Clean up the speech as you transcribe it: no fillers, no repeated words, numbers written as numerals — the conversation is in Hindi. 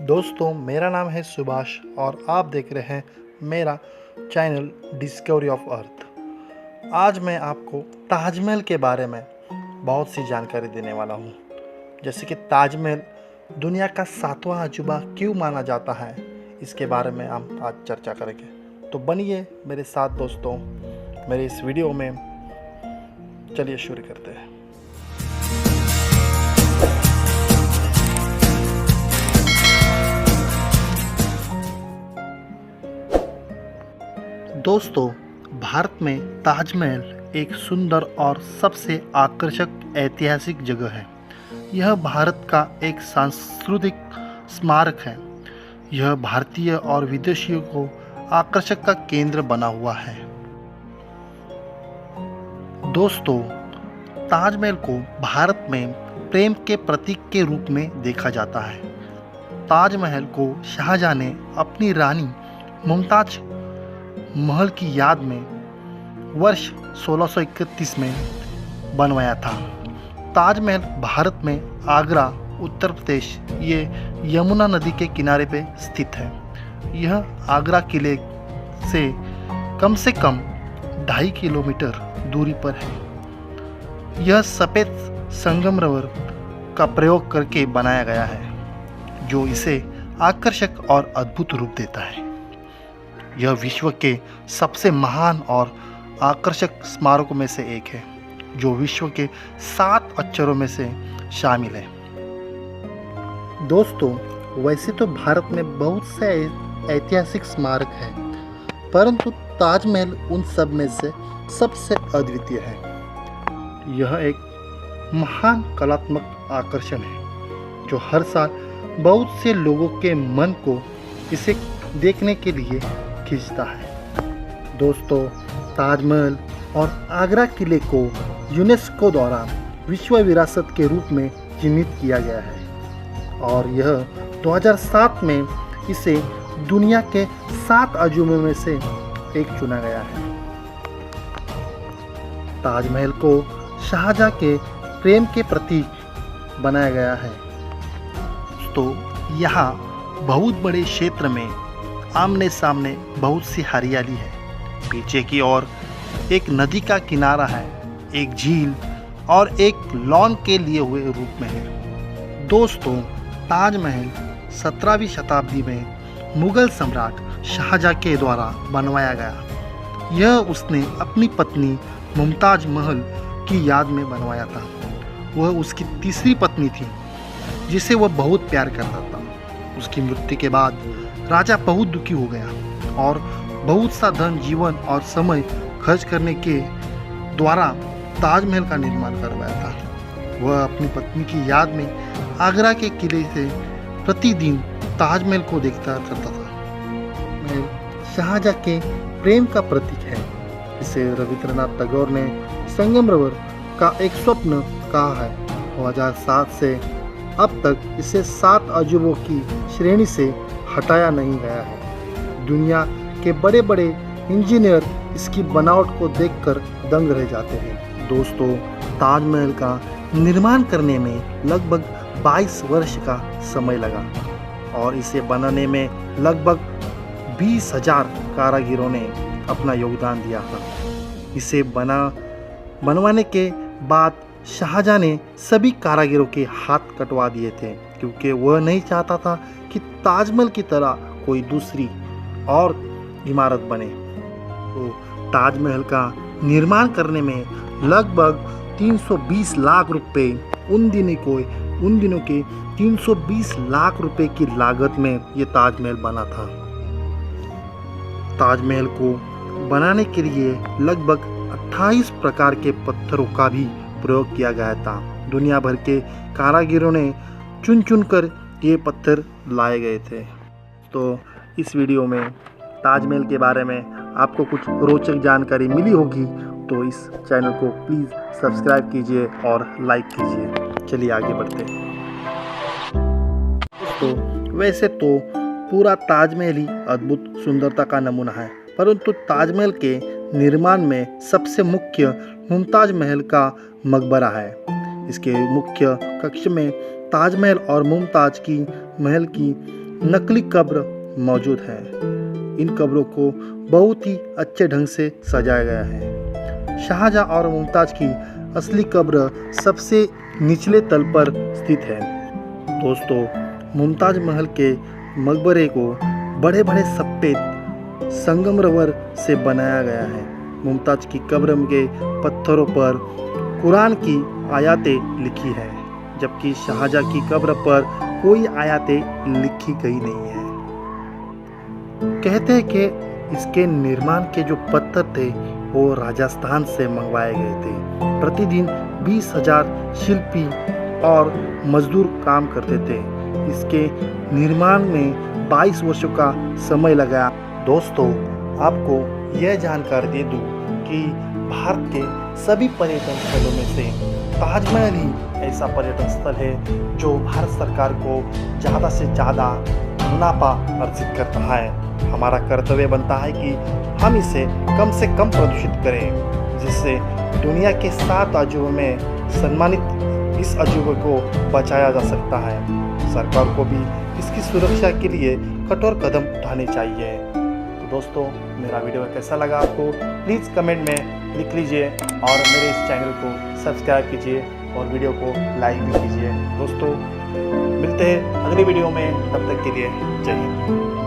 दोस्तों, मेरा नाम है सुभाष और आप देख रहे हैं मेरा चैनल डिस्कवरी ऑफ अर्थ। आज मैं आपको ताजमहल के बारे में बहुत सी जानकारी देने वाला हूँ। जैसे कि ताजमहल दुनिया का 7वां अजूबा क्यों माना जाता है, इसके बारे में हम आज चर्चा करेंगे। तो बनिए मेरे साथ दोस्तों मेरे इस वीडियो में। चलिए शुरू करते हैं। दोस्तों, भारत में ताजमहल एक सुंदर और सबसे आकर्षक ऐतिहासिक जगह है। यह भारत का एक सांस्कृतिक स्मारक है। यह भारतीय और विदेशियों को आकर्षक का केंद्र बना हुआ है। दोस्तों, ताजमहल को भारत में प्रेम के प्रतीक के रूप में देखा जाता है। ताजमहल को शाहजहां ने अपनी रानी मुमताज महल की याद में वर्ष 1631 में बनवाया था। ताजमहल भारत में आगरा, उत्तर प्रदेश, ये यमुना नदी के किनारे पे स्थित है। यह आगरा किले से कम 2.5 किलोमीटर दूरी पर है। यह सफ़ेद संगमरमर का प्रयोग करके बनाया गया है, जो इसे आकर्षक और अद्भुत रूप देता है। यह विश्व के सबसे महान और आकर्षक स्मारकों में से एक है, जो विश्व के 7 अक्षरों में से शामिल है। दोस्तों, वैसे तो भारत में बहुत से ऐतिहासिक स्मारक हैं, परंतु ताजमहल उन सब में से सबसे अद्वितीय है। यह एक महान कलात्मक आकर्षण है, जो हर साल बहुत से लोगों के मन को इसे देखने के लिए खींचता है। दोस्तों, ताजमहल और आगरा किले को यूनेस्को द्वारा विश्व विरासत के रूप में चिन्हित किया गया है और यह 2007 में इसे दुनिया के 7 अजूबों में से एक चुना गया है। ताजमहल को शाहजहां के प्रेम के प्रतीक बनाया गया है। तो यहाँ बहुत बड़े क्षेत्र में आमने सामने बहुत सी हरियाली है। पीछे की ओर एक नदी का किनारा है, एक झील और एक लॉन के लिए हुए रूप में है। दोस्तों, ताजमहल 17वीं शताब्दी में मुगल सम्राट शाहजहां के द्वारा बनवाया गया। यह उसने अपनी पत्नी मुमताज महल की याद में बनवाया था। वह उसकी तीसरी पत्नी थी, जिसे वह बहुत प्यार करता था। उसकी मृत्यु के बाद राजा बहुत दुखी हो गया और बहुत सा धन, जीवन और समय खर्च करने के द्वारा ताजमहल का निर्माण करवाया था। वह अपनी पत्नी की याद में आगरा के किले से प्रतिदिन ताजमहल को देखता करता था। महल शाहजहां के प्रेम का प्रतीक है। इसे रविंद्रनाथ टैगोर ने संगमरमर का एक स्वप्न कहा है। 2007 से अब तक इसे 7 अजूबों की श्रेणी से हटाया नहीं गया है। दुनिया के बड़े बड़े इंजीनियर इसकी बनावट को देखकर दंग रह जाते हैं। दोस्तों, ताजमहल का निर्माण करने में लगभग 22 वर्ष का समय लगा और इसे बनाने में लगभग 20,000 कारीगरों ने अपना योगदान दिया था। इसे बनवाने के बाद शाहजहां ने सभी कारीगरों के हाथ कटवा दिए थे, क्योंकि वह नहीं चाहता था कि ताजमहल की तरह कोई दूसरी और इमारत बने। तो ताजमहल का निर्माण करने में लगभग 320 लाख रुपए उन दिनों के 320 लाख रुपए की लागत में ये ताजमहल बना था। ताजमहल को बनाने के लिए लगभग 28 प्रकार के पत्थरों का भी प्रयोग किया गया था। दुनिया भर के कारीगरों ने चुन चुन कर ये पत्थर लाए गए थे। तो इस वीडियो में ताजमहल के बारे में आपको कुछ रोचक जानकारी मिली होगी, तो इस चैनल को प्लीज़ सब्सक्राइब कीजिए और लाइक कीजिए। चलिए आगे बढ़ते हैं। तो वैसे तो पूरा ताजमहल ही अद्भुत सुंदरता का नमूना है, परंतु ताजमहल के निर्माण में सबसे मुख्य मुमताज महल का मकबरा है। इसके मुख्य कक्ष में ताजमहल और मुमताज की महल की नकली कब्र मौजूद है। इन कब्रों को बहुत ही अच्छे ढंग से सजाया गया है। शाहजहां और मुमताज की असली कब्र सबसे निचले तल पर स्थित है। दोस्तों, मुमताज महल के मकबरे को बड़े बड़े सफ़ेद संगमरमर से बनाया गया है। मुमताज की कब्र के पत्थरों पर कुरान की आयतें लिखी है, जबकि शाहजहां की कब्र पर कोई आयतें लिखी गई नहीं है। कहते हैं कि इसके निर्माण के जो पत्थर थे वो राजस्थान से मंगवाए गए थे। प्रतिदिन 20,000 शिल्पी और मजदूर काम करते थे। इसके निर्माण में 22 वर्षों का समय लगा। दोस्तों, आपको यह जानकारी दे दूं कि भारत के सभी पर्यटन स्थलों में से ताजमहल ही ऐसा पर्यटन स्थल है जो भारत सरकार को ज़्यादा से ज़्यादा मुनाफा अर्जित करता है। हमारा कर्तव्य बनता है कि हम इसे कम से कम प्रदूषित करें, जिससे दुनिया के 7 अजूबों में सम्मानित इस अजूबे को बचाया जा सकता है। सरकार को भी इसकी सुरक्षा के लिए कठोर कदम उठाने चाहिए। तो दोस्तों, मेरा वीडियो कैसा लगा आपको प्लीज़ कमेंट में लिख लीजिए और मेरे इस चैनल को सब्सक्राइब कीजिए और वीडियो को लाइक भी कीजिए। दोस्तों, मिलते हैं अगली वीडियो में, तब तक के लिए जय हिंद।